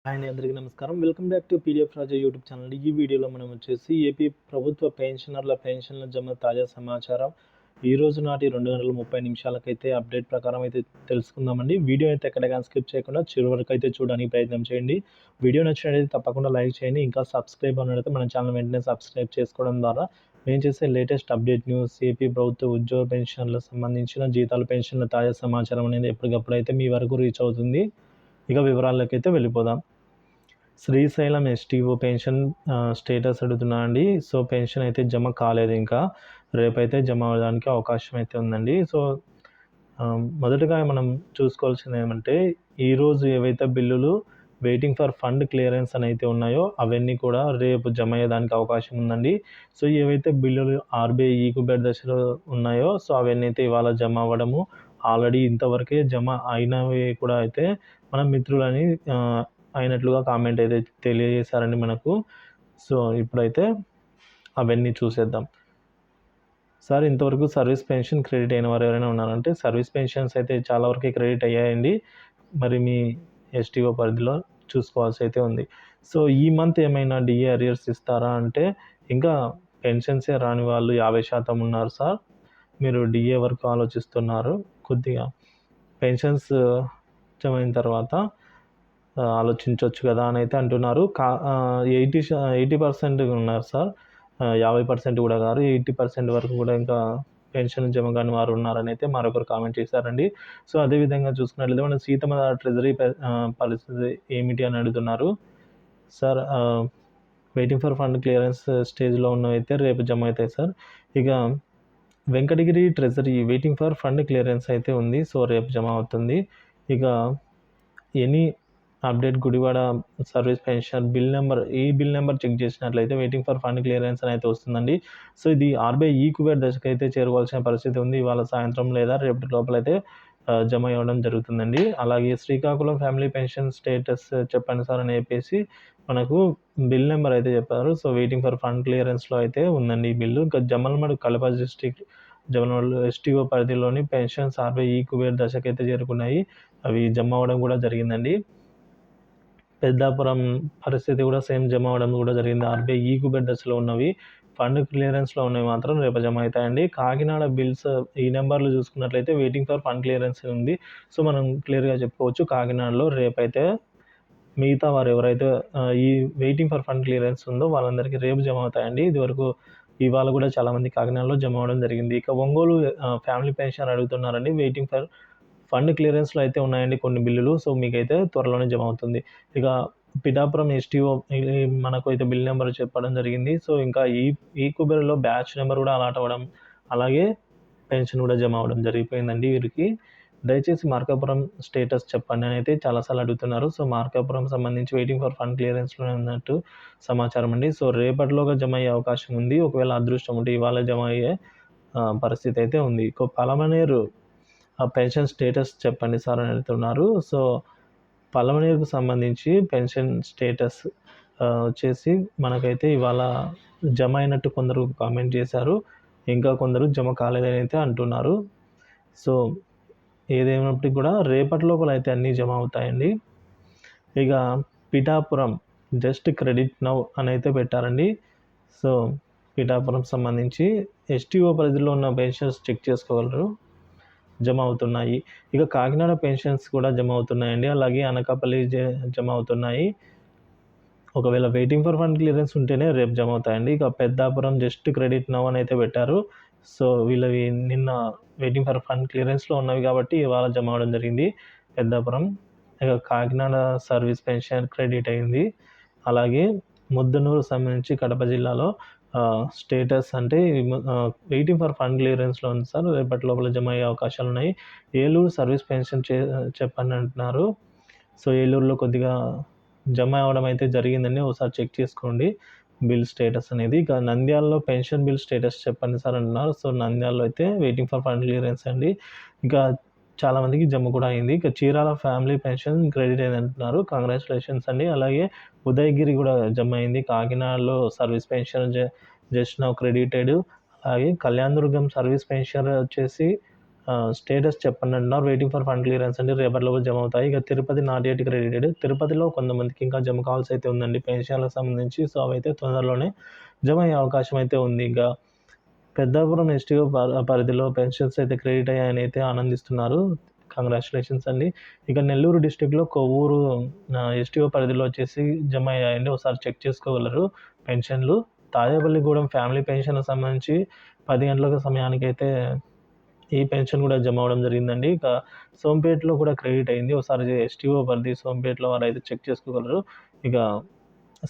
Hi అండి, అందరికీ నమస్కారం. Welcome back to PDF Raja YouTube channel. ఈ వీడియోలో మనం వచ్చేసి ఏపీ ప్రభుత్వ పెన్షనర్ల పెన్షన్ల జమ తాజా సమాచారం ఈ రోజు నాటి 2:30 అప్డేట్ ప్రకారం అయితే తెలుసుకుందామండి. వీడియో అయితే ఎక్కడ స్కిప్ చేయకుండా చివరి వరకు అయితే చూడడానికి ప్రయత్నం చేయండి. వీడియో నచ్చినట్లయితే తప్పకుండా లైక్ చేయండి. ఇంకా సబ్స్క్రైబ్ అన్నట్లయితే మన ఛానల్ వెంటనే సబ్స్క్రైబ్ చేసుకోవడం ద్వారా నేను చేసే లేటెస్ట్ అప్డేట్ న్యూస్, ఏపీ ప్రభుత్వ ఉద్యోగ పెన్షన్లకు సంబంధించిన జీతాల పెన్షన్ల తాజా సమాచారం అనేది ఎప్పటికప్పుడు అయితే మీ వరకు రీచ్ అవుతుంది. ఇక వివరాల్లోకైతే వెళ్ళిపోదాం. శ్రీశైలం ఎస్టీఓ పెన్షన్ స్టేటస్ అడుగుతున్నా అండి. సో పెన్షన్ అయితే జమ కాలేదు, ఇంకా రేపైతే జమ అవ్వడానికి అవకాశం అయితే ఉందండి. సో మొదటగా మనం చూసుకోవాల్సింది ఏమంటే, ఈరోజు ఏవైతే బిల్లులు వెయిటింగ్ ఫర్ ఫండ్ క్లియరెన్స్ అని అయితే ఉన్నాయో అవన్నీ కూడా రేపు జమ అయ్యేదానికి అవకాశం ఉందండి. సో ఏవైతే బిల్లులు ఆర్బీఐ ఈక్యుబేట్ దశలో ఉన్నాయో సో అవన్నీ అయితే ఇవాళ జమ అవ్వడము, ఆల్రెడీ ఇంతవరకే జమ అయినవి కూడా అయితే మన మిత్రులని అయినట్లుగా కామెంట్ అయితే తెలియజేశారండి మనకు. సో ఇప్పుడైతే అవన్నీ చూసేద్దాం. సార్, ఇంతవరకు సర్వీస్ పెన్షన్ క్రెడిట్ అయిన వారు ఎవరైనా ఉన్నారంటే సర్వీస్ పెన్షన్స్ అయితే చాలా వరకు క్రెడిట్ అయ్యాయండి. మరి మీ ఎస్టీఓ పరిధిలో చూసుకోవాల్సి అయితే ఉంది. సో ఈ మంత్ ఏమైనా డిఏ అరియర్స్ ఇస్తారా అంటే, ఇంకా పెన్షన్సే రాని వాళ్ళు 50% ఉన్నారు సార్. మీరు డిఏ వరకు ఆలోచిస్తున్నారు. కొద్దిగా పెన్షన్స్ జమ అయిన తర్వాత ఆలోచించవచ్చు కదా అని అయితే అంటున్నారు. 80% ఉన్నారు సార్. 50% కూడా కాదు, 80% వరకు కూడా ఇంకా పెన్షన్ జమ కాని వారు ఉన్నారని అయితే మరొకరు కామెంట్ చేశారండి. సో అదేవిధంగా చూసుకున్నట్లయితే మన సీతమ్మ ట్రెజరీ పరిస్థితి ఏమిటి అని అడుగుతున్నారు. Sir, waiting for fund clearance స్టేజ్లో ఉన్నవైతే రేపు జమ అవుతాయి సార్. ఇక Venkatagiri treasury waiting for fund clearance అయితే ఉంది. సో రేపు జమ అవుతుంది. ఇక any update Gudivada service pension bill number check చేసినట్లయితే వెయిటింగ్ ఫర్ ఫండ్ క్లియరెన్స్ అని అయితే వస్తుందండి. సో ఇది ఆర్బీఐ ఈక్యుబేట్ దశకు అయితే చేరుకోవాల్సిన పరిస్థితి ఉంది. ఇవాళ సాయంత్రం లేదా రేపటి లోపల అయితే జమ అవ్వడం జరుగుతుందండి. అలాగే శ్రీకాకుళం ఫ్యామిలీ పెన్షన్ స్టేటస్ చెప్పండి సార్ అని చెప్పేసి మనకు బిల్ నెంబర్ అయితే చెప్పారు. సో వెయిటింగ్ ఫర్ ఫండ్ క్లియరెన్స్లో అయితే ఉందండి ఈ బిల్లు. ఇంకా జమలమడు కడప డిస్ట్రిక్ట్ జమలమడు ఎస్టీఓ పరిధిలోని పెన్షన్స్ ఆర్బీఐ ఈక్యుబేట్ దశకైతే చేరుకున్నాయి. అవి జమ అవ్వడం కూడా జరిగిందండి. పెద్దాపురం పరిస్థితి కూడా సేమ్ జమ అవ్వడం కూడా జరిగింది. ఆర్బీఐ ఈక్యుబేట్ దశలో ఉన్నవి, ఫండ్ క్లియరెన్స్లో ఉన్నవి మాత్రం రేపు జమ అవుతాయండి. కాకినాడ బిల్స్ ఈ నెంబర్లు చూసుకున్నట్లయితే వెయిటింగ్ ఫర్ ఫండ్ క్లియరెన్స్ ఉంది. సో మనం క్లియర్గా చెప్పుకోవచ్చు, కాకినాడలో రేపైతే మిగతా వారు ఎవరైతే ఈ వెయిటింగ్ ఫర్ ఫండ్ క్లియరెన్స్ ఉందో వాళ్ళందరికీ రేపు జమ అవుతాయండి. ఇదివరకు ఇవాళ కూడా చాలామంది కాకినాడలో జమ అవ్వడం జరిగింది. ఇక ఒంగోలు ఫ్యామిలీ పెన్షన్ అడుగుతున్నారండి. వెయిటింగ్ ఫర్ ఫండ్ క్లియరెన్స్లో అయితే ఉన్నాయండి కొన్ని బిల్లులు. సో మీకైతే త్వరలోనే జమ అవుతుంది. ఇక పిఠాపురం ఎస్టీఓ మనకు అయితే బిల్ నెంబర్ చెప్పడం జరిగింది. సో ఇంకా ఈ కుబేర్లో బ్యాచ్ నెంబర్ కూడా అలాట్ అవ్వడం, అలాగే పెన్షన్ కూడా జమ అవ్వడం జరిగిపోయిందండి వీరికి. దయచేసి మార్కాపురం స్టేటస్ చెప్పండి అని అయితే చాలాసార్లు అడుగుతున్నారు. సో మార్కాపురం సంబంధించి వెయిటింగ్ ఫర్ ఫండ్ క్లియరెన్స్లో ఉన్నట్టు సమాచారం అండి. సో రేపటిలోగా జమ అయ్యే అవకాశం ఉంది. ఒకవేళ అదృష్టం ఉంటే ఇవాళ జమ అయ్యే పరిస్థితి అయితే ఉంది. పలమనేరు పెన్షన్ స్టేటస్ చెప్పండి సార్ అని అడుగుతున్నారు. సో పలమనేరుకు సంబంధించి పెన్షన్ స్టేటస్ వచ్చేసి మనకైతే ఇవాళ జమ అయినట్టు కొందరు కామెంట్ చేశారు, ఇంకా కొందరు జమ కాలేదని అయితే అంటున్నారు. సో ఏదేమైనప్పటికీ కూడా రేపటి లోపల అయితే అన్నీ జమ అవుతాయండి. ఇక పిఠాపురం జస్ట్ క్రెడిట్ నౌ అని అయితే పెట్టారండి. సో పిఠాపురం సంబంధించి ఎస్టీఓ పరిధిలో ఉన్న పెన్షన్స్ చెక్ చేసుకోగలరు, జమ అవుతున్నాయి. ఇక కాకినాడ పెన్షన్స్ కూడా జమ అవుతున్నాయండి. అలాగే అనకాపల్లి జమ అవుతున్నాయి. ఒకవేళ వెయిటింగ్ ఫర్ ఫండ్ క్లియరెన్స్ ఉంటేనే రేపు జమ అవుతాయండి. ఇక పెద్దాపురం జస్ట్ క్రెడిట్ నౌ అని అయితే పెట్టారు. సో వీళ్ళవి నిన్న వెయిటింగ్ ఫర్ ఫండ్ క్లియరెన్స్లో ఉన్నవి కాబట్టి ఇవాళ జమ అవడం జరిగింది పెద్దాపురం. ఇక కాకినాడ సర్వీస్ పెన్షన్ క్రెడిట్ అయింది. అలాగే ముద్దనూరు సంబంధించి కడప జిల్లాలో స్టేటస్ అంటే వెయిటింగ్ ఫర్ ఫండ్ క్లియరెన్స్లో ఉంది సార్, రేపటి లోపల జమ అయ్యే అవకాశాలు ఉన్నాయి. ఏలూరు సర్వీస్ పెన్షన్ చెప్పండి అంటున్నారు. సో ఏలూరులో కొద్దిగా జమ అవ్వడం అయితే జరిగిందండి, ఒకసారి చెక్ చేసుకోండి బిల్ స్టేటస్ అనేది. ఇక నంద్యాలలో పెన్షన్ బిల్ స్టేటస్ చెప్పండి సార్ అంటున్నారు. సో నంద్యాలలో అయితే వెయిటింగ్ ఫర్ ఫండ్ క్లియరెన్స్ అండి. ఇంకా చాలామందికి జమ కూడా అయింది. ఇక చీరాల ఫ్యామిలీ పెన్షన్ క్రెడిట్ అయింది అంటున్నారు. కంగ్రాచులేషన్స్ అండి. అలాగే ఉదయగిరి కూడా జమ అయింది. కాకినాడలో service pension just now credited. అలాగే కళ్యాణదుర్గం సర్వీస్ పెన్షన్ వచ్చేసి స్టేటస్ చెప్పండి అంటున్నారు. వెయిటింగ్ ఫర్ ఫండ్ క్లియరెన్స్ అండి, రేపటిలోపు జమ అవుతాయి. ఇక తిరుపతి నాట్ యెట్ క్రెడిటెడ్. తిరుపతిలో కొంతమందికి ఇంకా జమ కావాల్సి అయితే ఉందండి పెన్షన్లకు సంబంధించి. సో అవైతే తొందరలోనే జమ అయ్యే అవకాశం అయితే ఉంది. ఇంకా పెద్దాపురం ఎస్టీఓ పరిధిలో పెన్షన్స్ అయితే క్రెడిట్ అయ్యాయని అయితే ఆనందిస్తున్నారు. కంగ్రాచులేషన్స్ అండి. ఇక నెల్లూరు డిస్ట్రిక్ట్‌లో కొవ్వూరు ఎస్టీఓ పరిధిలో వచ్చేసి జమ అయ్యాయండి. ఒకసారి చెక్ చేసుకోగలరు పెన్షన్లు. తాడేపల్లిగూడెం ఫ్యామిలీ పెన్షన్‌కి సంబంధించి 10 గంటల సమయానికైతే ఈ పెన్షన్ కూడా జమ అవ్వడం జరిగిందండి. ఇక సోంపేటలో కూడా క్రెడిట్ అయింది. ఒకసారి ఎస్టీఓ పరిధి సోంపేటలో వారైతే చెక్ చేసుకోగలరు. ఇక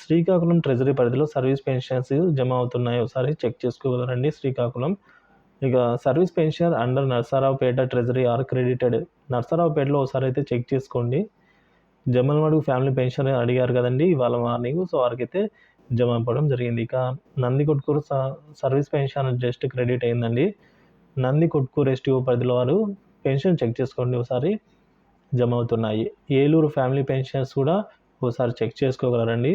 శ్రీకాకుళం ట్రెజరీ పరిధిలో సర్వీస్ పెన్షన్స్ జమ అవుతున్నాయి. ఒకసారి చెక్ చేసుకోగలరండి శ్రీకాకుళం. ఇక service pension under Narasaraopet treasury are credited. నరసరావుపేటలో ఒకసారి అయితే చెక్ చేసుకోండి. జమ్మలమడుగు ఫ్యామిలీ పెన్షన్ అడిగారు కదండి ఇవాళ మార్నింగ్. సో వారికైతే జమ అవ్వడం జరిగింది. ఇక Nandikotkur service pension just credit అయిందండి. నందికొట్కూరు ఎస్టీఓ పరిధిలో వారు పెన్షన్ చెక్ చేసుకోండి ఒకసారి, జమ అవుతున్నాయి. ఏలూరు ఫ్యామిలీ పెన్షన్స్ కూడా ఒకసారి చెక్ చేసుకోగలరండి,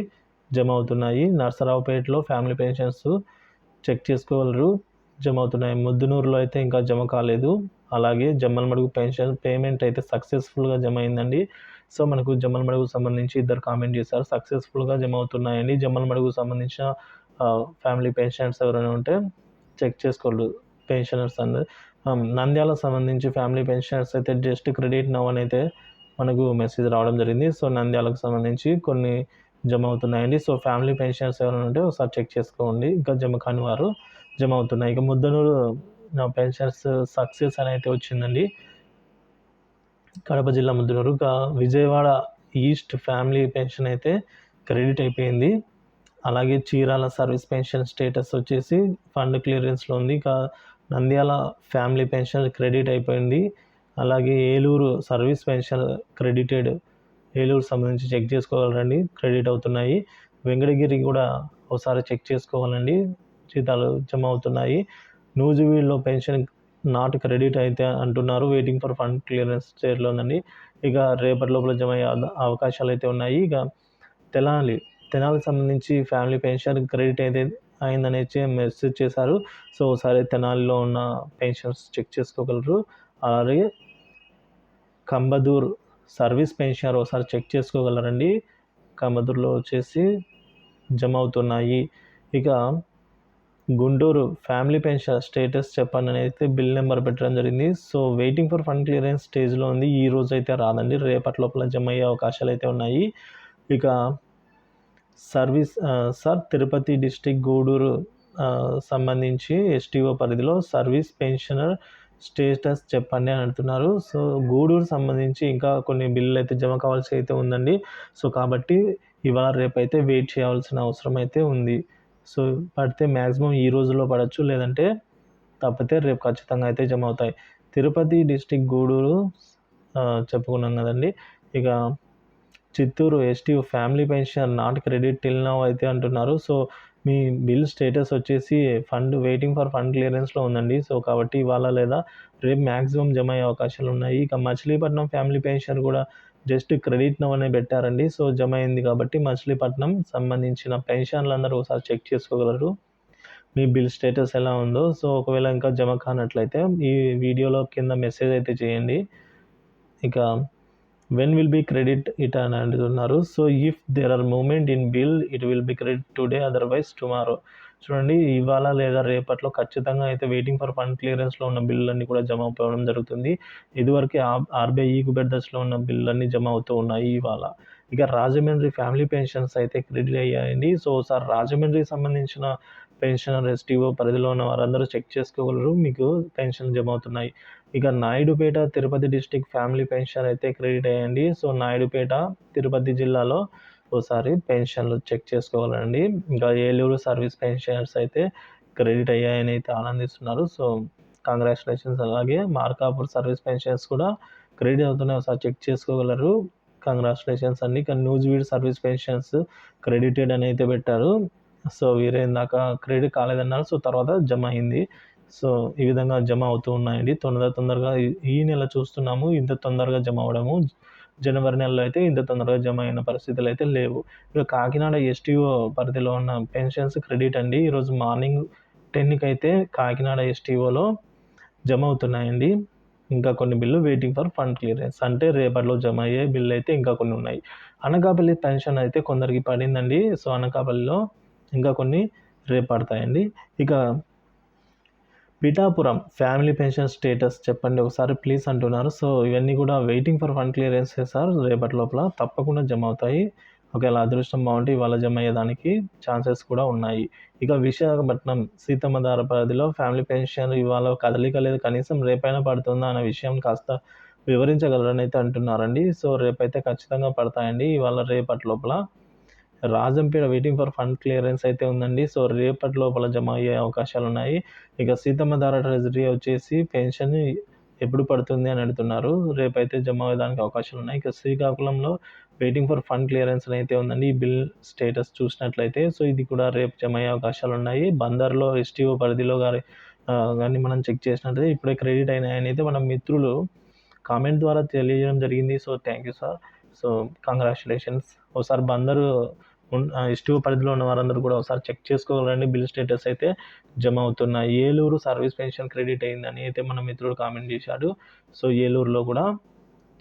జమ అవుతున్నాయి. నరసరావుపేటలో ఫ్యామిలీ పెన్షన్స్ చెక్ చేసుకోగలరు, జమ అవుతున్నాయి. ముద్దునూరులో అయితే ఇంకా జమ కాలేదు. అలాగే జమ్మలమడుగు పెన్షన్ పేమెంట్ అయితే సక్సెస్ఫుల్గా జమ అయిందండి. సో మనకు జమ్మలమడుగుకు సంబంధించి ఇద్దరు కామెంట్ చేశారు, సక్సెస్ఫుల్గా జమ అవుతున్నాయండి. జమ్మలమడుగుకు సంబంధించిన ఫ్యామిలీ పెన్షన్స్ ఎవరైనా ఉంటే చెక్ చేసుకోండి పెన్షనర్స్ అందరు. నంద్యాలకు సంబంధించి ఫ్యామిలీ పెన్షన్స్ అయితే జస్ట్ క్రెడిట్ నౌ అని అయితే మనకు మెసేజ్ రావడం జరిగింది. సో నంద్యాలకు సంబంధించి కొన్ని జమ అవుతున్నాయండి. సో ఫ్యామిలీ పెన్షన్స్ ఎవరైనా ఉంటే ఒకసారి చెక్ చేసుకోండి, ఇంకా జమ కాని వారు జమ అవుతున్నాయి. ఇక ముద్దనూరు పెన్షన్స్ సక్సెస్ అని అయితే వచ్చిందండి, కడప జిల్లా ముద్దనూరు. ఇక విజయవాడ ఈస్ట్ ఫ్యామిలీ పెన్షన్ అయితే క్రెడిట్ అయిపోయింది. అలాగే చీరాల సర్వీస్ పెన్షన్ స్టేటస్ వచ్చేసి ఫండ్ క్లియరెన్స్లో ఉంది. ఇక నంద్యాల ఫ్యామిలీ పెన్షన్ క్రెడిట్ అయిపోయింది. అలాగే Eluru service pension credited, Eluru సంబంధించి చెక్ చేసుకోగలరండి, క్రెడిట్ అవుతున్నాయి. వెంకటగిరి కూడా ఒకసారి చెక్ చేసుకోవాలండి, జీతాలు జమ అవుతున్నాయి. నూజివీడులో పెన్షన్ నాట్ క్రెడిట్ అయితే అంటున్నారు, వెయిటింగ్ ఫర్ ఫండ్ క్లియరెన్స్ స్టేట్లో ఉందండి. ఇక రేపటి లోపల జమ అయ్యే అవకాశాలు అయితే ఉన్నాయి. ఇక తెనాలికి సంబంధించి ఫ్యామిలీ పెన్షన్ క్రెడిట్ అయితే అయిందని మెసేజ్ చేశారు. సో ఒకసారి తెనాలిలో ఉన్న పెన్షన్స్ చెక్ చేసుకోగలరు. అలాగే కంబదూర్ సర్వీస్ పెన్షన్ ఒకసారి చెక్ చేసుకోగలరండి, కంబదూర్లో వచ్చేసి జమ అవుతున్నాయి. ఇక గుంటూరు ఫ్యామిలీ పెన్షన్ స్టేటస్ చెప్పండి అని అయితే బిల్ నెంబర్ పెట్టడం జరిగింది. So waiting for fund clearance స్టేజ్లో ఉంది. ఈ రోజు అయితే రాదండి, రేపటి లోపల జమ అయ్యే అవకాశాలు అయితే ఉన్నాయి. ఇక తిరుపతి డిస్టిక్ గూడూరు సంబంధించి ఎస్టీఓ పరిధిలో సర్వీస్ పెన్షనర్ స్టేటస్ చెప్పండి అని అంటున్నారు. సో గూడూరు సంబంధించి ఇంకా కొన్ని బిల్లులు అయితే జమ కావాల్సి అయితే ఉందండి. సో కాబట్టి ఇవాళ రేపైతే వెయిట్ చేయాల్సిన అవసరం అయితే ఉంది. సో పడితే మ్యాక్సిమం ఈ రోజులో పడవచ్చు, లేదంటే తప్పితే రేపు ఖచ్చితంగా అయితే జమ అవుతాయి. తిరుపతి డిస్టిక్ గూడూరు చెప్పుకున్నాం కదండి. ఇక Chittoor STO family pension not credit till now అయితే అంటున్నారు. సో మీ బిల్ స్టేటస్ వచ్చేసి వెయిటింగ్ ఫర్ ఫండ్ క్లియరెన్స్లో ఉందండి. సో కాబట్టి ఇవాళ లేదా రేపు మ్యాక్సిమం జమ అయ్యే అవకాశాలు ఉన్నాయి. ఇక మచిలీపట్నం ఫ్యామిలీ పెన్షన్ కూడా జస్ట్ క్రెడిట్ నౌ అనే పెట్టారండి. సో జమ అయింది కాబట్టి మచిలీపట్నం సంబంధించిన పెన్షన్లు అందరూ ఒకసారి చెక్ చేసుకోగలరు, మీ బిల్ స్టేటస్ ఎలా ఉందో. సో ఒకవేళ ఇంకా జమ కానట్లయితే ఈ వీడియోలో కింద మెసేజ్ అయితే చేయండి. ఇక when will be credit it అని అంటున్నారు. So if there are movement in bill it will be credit today, otherwise tomorrow. చూడండి ఇవాళ లేదా రేపట్లో ఖచ్చితంగా అయితే వెయిటింగ్ ఫర్ ఫండ్ క్లియరెన్స్లో ఉన్న బిల్లులన్నీ కూడా జమ అయిపోవడం జరుగుతుంది. ఇదివరకు ఆర్బీఐ ఈక్యూబెట్ దశలో ఉన్న బిల్లులన్నీ జమ అవుతూ ఉన్నాయి ఇవాళ. ఇక రాజమండ్రి ఫ్యామిలీ పెన్షన్స్ అయితే క్రెడిట్ అయ్యాయండి. సో సార్ రాజమండ్రికి సంబంధించిన పెన్షనర్ ఎస్టీఓ పరిధిలో ఉన్న వారందరూ చెక్ చేసుకోగలరు, మీకు పెన్షన్ జమ అవుతున్నాయి. ఇక Naidupeta Tirupati district family pension అయితే క్రెడిట్ అయ్యండి. సో నాయుడుపేట తిరుపతి జిల్లాలో ఒకసారి పెన్షన్లు చెక్ చేసుకోవాలండి. ఇంకా ఏలూరు సర్వీస్ పెన్షన్స్ అయితే క్రెడిట్ అయ్యాయని అయితే ఆనందిస్తున్నారు. So congratulations. అలాగే మార్కాపూర్ సర్వీస్ పెన్షన్స్ కూడా క్రెడిట్ అవుతున్నాయి, ఒకసారి చెక్ చేసుకోగలరు, కంగ్రాచులేషన్స్ అండి. ఇక న్యూజివీడ్ సర్వీస్ పెన్షన్స్ క్రెడిటెడ్ అని అయితే పెట్టారు. సో వీరే ఇందాక క్రెడిట్ కాలేదన్నారు, సో తర్వాత జమ అయింది. సో ఈ విధంగా జమ అవుతూ ఉన్నాయండి తొందరగా. ఈ నెల చూస్తున్నాము ఇంత తొందరగా జమ అవ్వడము, జనవరి నెలలో అయితే ఇంత తొందరగా జమ అయిన పరిస్థితులు అయితే లేవు. ఇక కాకినాడ ఎస్టీఓ పరిధిలో ఉన్న పెన్షన్స్ క్రెడిట్ అండి. ఈరోజు మార్నింగ్ 10కి అయితే కాకినాడ ఎస్టీఓలో జమ అవుతున్నాయండి. ఇంకా కొన్ని bill waiting for fund clearance. అంటే రేపటిలో జమ అయ్యే బిల్లు అయితే ఇంకా కొన్ని ఉన్నాయి. అనకాపల్లి పెన్షన్ అయితే కొందరికి పడిందండి. సో, అనకాపల్లిలో ఇంకా కొన్ని రేపు పడతాయండి. ఇక పిఠాపురం ఫ్యామిలీ పెన్షన్ స్టేటస్ చెప్పండి ఒకసారి ప్లీజ్ అంటున్నారు. సో, ఇవన్నీ కూడా వెయిటింగ్ ఫర్ ఫండ్ క్లియరెన్సే సార్. రేపటి లోపల తప్పకుండా జమ అవుతాయి. ఒకవేళ అదృష్టం బాగుంటే ఇవాళ జమ అయ్యేదానికి ఛాన్సెస్ కూడా ఉన్నాయి. ఇక విశాఖపట్నం సీతమ్మధార పరిధిలో ఫ్యామిలీ పెన్షన్ ఇవాళ కదలిక లేదు. కనీసం రేపైనా పడుతుందా అనే విషయం కాస్త వివరించగలరని అయితే అంటున్నారండి. సో, రేపైతే ఖచ్చితంగా పడతాయండి. ఇవాళ రేపటి లోపల Rajampet waiting for fund clearance అయితే ఉందండి. సో, రేపటి లోపల జమ అయ్యే అవకాశాలున్నాయి. ఇక సీతమ్మధార ట్రెజరీ వచ్చేసి పెన్షన్ ఎప్పుడు పడుతుంది అని అడుగుతున్నారు. రేపైతే జమ అయ్యేదానికి అవకాశాలున్నాయి. ఇక శ్రీకాకుళంలో వెయిటింగ్ ఫర్ ఫండ్ క్లియరెన్స్ అయితే ఉందండి. ఈ బిల్ స్టేటస్ చూసినట్లయితే సో, ఇది కూడా రేపు జమ అయ్యే అవకాశాలున్నాయి. బందర్లో ఎస్టీఓ పరిధిలో గాని మనం చెక్ చేసినట్లయితే ఇప్పుడే క్రెడిట్ అయినాయని అయితే మన మిత్రులు కామెంట్ ద్వారా తెలియజేయడం జరిగింది. So, thank you sir. So, congratulations. ఒకసారి బందరు ఎస్టీఓ పరిధిలో ఉన్న వారందరూ కూడా ఒకసారి చెక్ చేసుకోగలరండి. బిల్ స్టేటస్ అయితే జమ అవుతున్నాయి. ఏలూరు సర్వీస్ పెన్షన్ క్రెడిట్ అయిందని అయితే మన మిత్రుడు కామెంట్ చేశాడు. సో, ఏలూరులో కూడా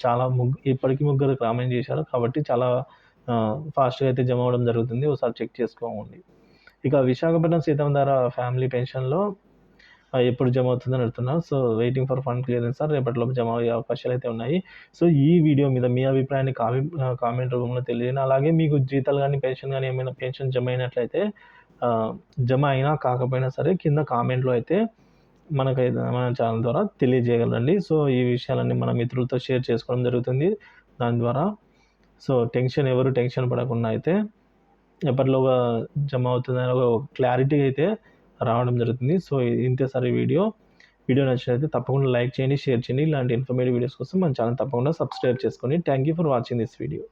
చాలా ఇప్పటికీ ముగ్గురు కామెంట్ చేశారు. కాబట్టి చాలా ఫాస్ట్‌గా అయితే జమ అవ్వడం జరుగుతుంది. ఒకసారి చెక్ చేసుకోండి. ఇక విశాఖపట్నం సీతమ్మధార ఫ్యామిలీ పెన్షన్‌లో ఎప్పుడు జమ అవుతుందని అడుగుతున్నారు. So, waiting for fund clearance sir. రేపటిలోపు జమ అయ్యే అవకాశాలు అయితే ఉన్నాయి. సో, ఈ వీడియో మీద మీ అభిప్రాయాన్ని కామెంట్ రూపంలో తెలియజేయండి. అలాగే మీకు జీతాలు కానీ, పెన్షన్ కానీ ఏమైనా పెన్షన్ జమ అయినట్లయితే జమ అయినా కాకపోయినా సరే కింద కామెంట్‌లో అయితే మన ఛానల్ ద్వారా తెలియజేయగలరండి. సో, ఈ విషయాలన్నీ మన మిత్రులతో షేర్ చేసుకోవడం జరుగుతుంది. దాని ద్వారా సో, ఎవరు టెన్షన్ పడకుండా అయితే ఎప్పటిలోగా జమ అవుతుందని ఒక క్లారిటీ అయితే రావడం జరుగుతుంది. సో, ఇంతే సార్ ఈ వీడియో. వీడియో నచ్చినట్లయితే తప్పకుండా లైక్ చేయండి, షేర్ చేయండి. ఇలాంటి ఇన్ఫర్మేటివ్ వీడియోస్ కోసం మన ఛానల్ తప్పకుండా సబ్స్క్రైబ్ చేసుకోండి. Thank you for watching this video.